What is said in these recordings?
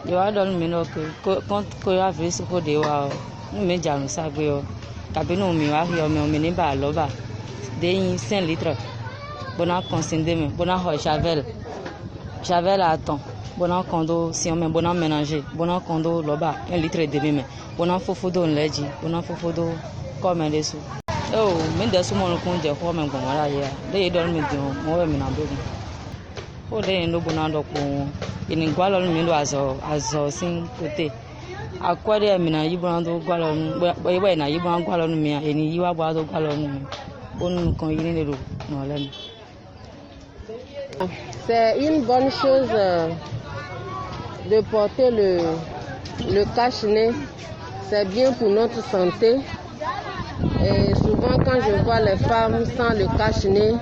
Je vais donner quand il y a vu ce que de wa nous me janu sagbe o kabe no mi wa yo me ni ba lo ba de 5 litres bona consender me bona ho javel à temps bona kondo si on me bona ménager bona kondo lo ba 1 litre et demi me bona fofodo nleji bona fofodo comme des sous oh me de sous mon compte de ko me gbon wala ya de don me di mo we me na do o de no bona do ko ini gwalo mi do azo sin kote akwade mi na yibran do gwalo we na yibran gwalo mi eni yiwa gwa do gwalo mi onu kan yini le do no le. C'est une bonne chose de porter le cache-nez. C'est bien pour notre santé. Et souvent quand je vois les femmes sans le cache-nez,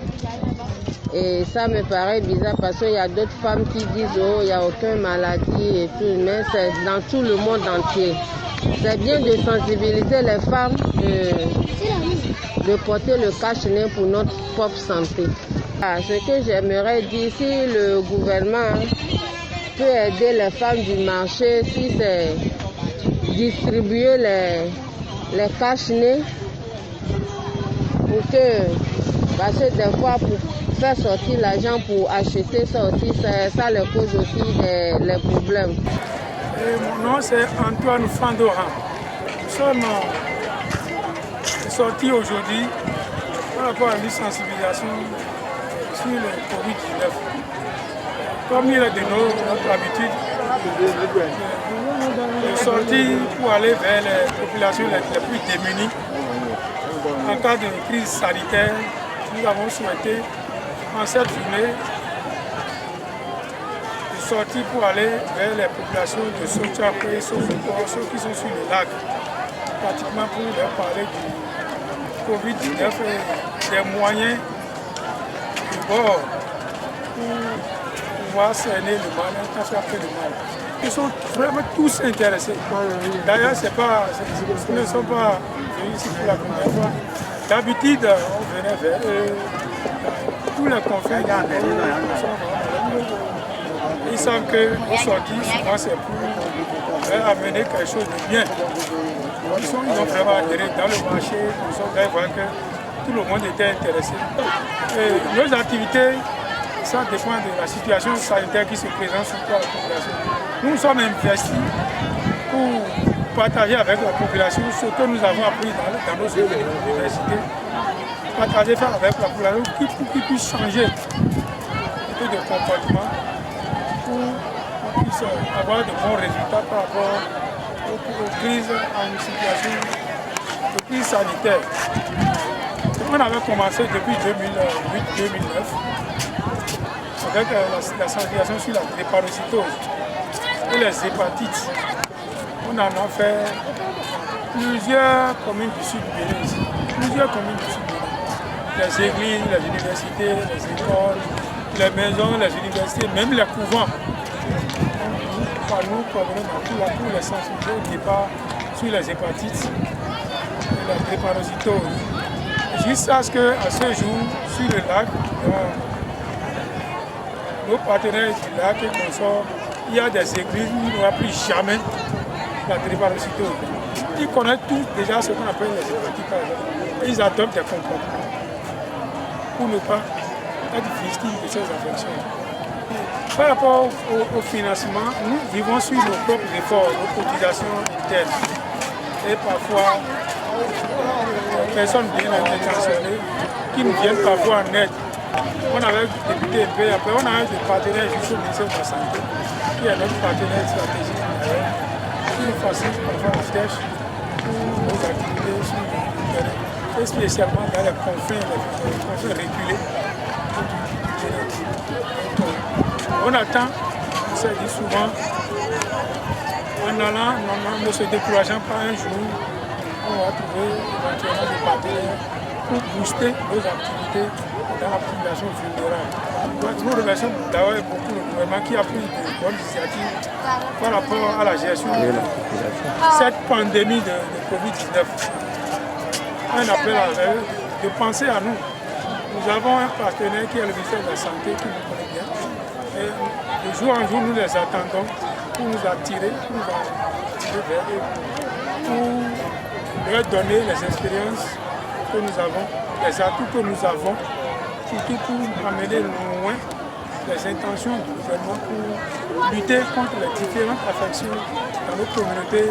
et ça me paraît bizarre parce qu'il y a d'autres femmes qui disent oh il n'y a aucune maladie et tout, mais c'est dans tout le monde entier. C'est bien de sensibiliser les femmes de porter le cache-nez pour notre propre santé. Ce que j'aimerais dire, si le gouvernement peut aider les femmes du marché, si c'est distribuer les cache-nez pour que, parce que des fois pour faire sortir l'argent pour acheter ça aussi, ça les cause aussi les problèmes. Mon nom c'est Antoine Fandora. Nous sommes sortis aujourd'hui par rapport à une sensibilisation sur le Covid-19. Comme il est de notre habitude, nous sommes sortis pour aller vers les populations les plus démunies. En cas de crise sanitaire, nous avons souhaité en cette journée de sortir pour aller vers les populations de Sotiapé et Sofoko, ceux qui sont sur le lac, pratiquement pour leur parler du Covid-19 et des moyens de bord pour pouvoir cerner le mal, attraper le mal. Ils sont vraiment tous intéressés. D'ailleurs, ce ne sont pas venus ici pour la première fois. D'habitude, on venait vers eux. Tous les conflits, ils savent que nos sorties, souvent c'est pour amener quelque chose de bien. Ils ont vraiment adhéré dans le marché, ils ont vraiment voir que tout le monde était intéressé. Et nos activités, ça dépend de la situation sanitaire qui se présente sur la population. Nous sommes investis pour partager avec la population ce que nous avons appris dans nos universités. Partager, faire avec la population pour qu'ils puissent changer un peu de comportement pour qu'on puisse avoir de bons résultats par rapport aux crises en situation de crise sanitaire. On avait commencé depuis 2008-2009 avec la sensibilisation sur la drépanocytose et les hépatites. On en a fait plusieurs communes du sud du Bénin ici. Plusieurs communes du sud du Bénin. Les églises, les universités, les écoles, les maisons, les universités, même les couvents. Nous provenons dans tout là pour les sensibiliser au départ sur les hépatites et la drépanocytose. Jusqu'à ce qu'à ce jour, sur le lac, nos partenaires du lac et consorts, il y a des églises où il n'y aura plus jamais la drépanocytose. Ils connaissent tous déjà ce qu'on appelle les hépatites par exemple. Ils adoptent des comportements pour ne pas être victimes de ces infections. Par rapport au financement, nous vivons sur nos propres efforts, nos cotisations internes. Et parfois, des personnes bien intentionnées qui nous viennent parfois en aide. On avait débuté un peu, après on a des partenaires juste au ministère de la Santé, qui est notre partenaire stratégique, qui nous facilite parfois la tâche pour nos activités sur le terrain, et spécialement dans les confins reculés. On attend, on s'est dit souvent, en allant, ne se décourageant pas un jour, on va trouver éventuellement des partenaires pour booster nos activités dans la population vulnérable. Nous remercions d'avoir beaucoup le gouvernement qui a pris de bonnes initiatives par rapport à la gestion de cette pandémie de Covid-19. Un appel à eux de penser à nous. Nous avons un partenaire qui est le ministère de la Santé qui nous connaît bien Et de jour en jour, nous les attendons pour nous attirer, vers eux, pour leur donner les expériences que nous avons, les atouts que nous avons, surtout pour amener loin les intentions du gouvernement pour lutter contre les différentes affections dans notre communauté.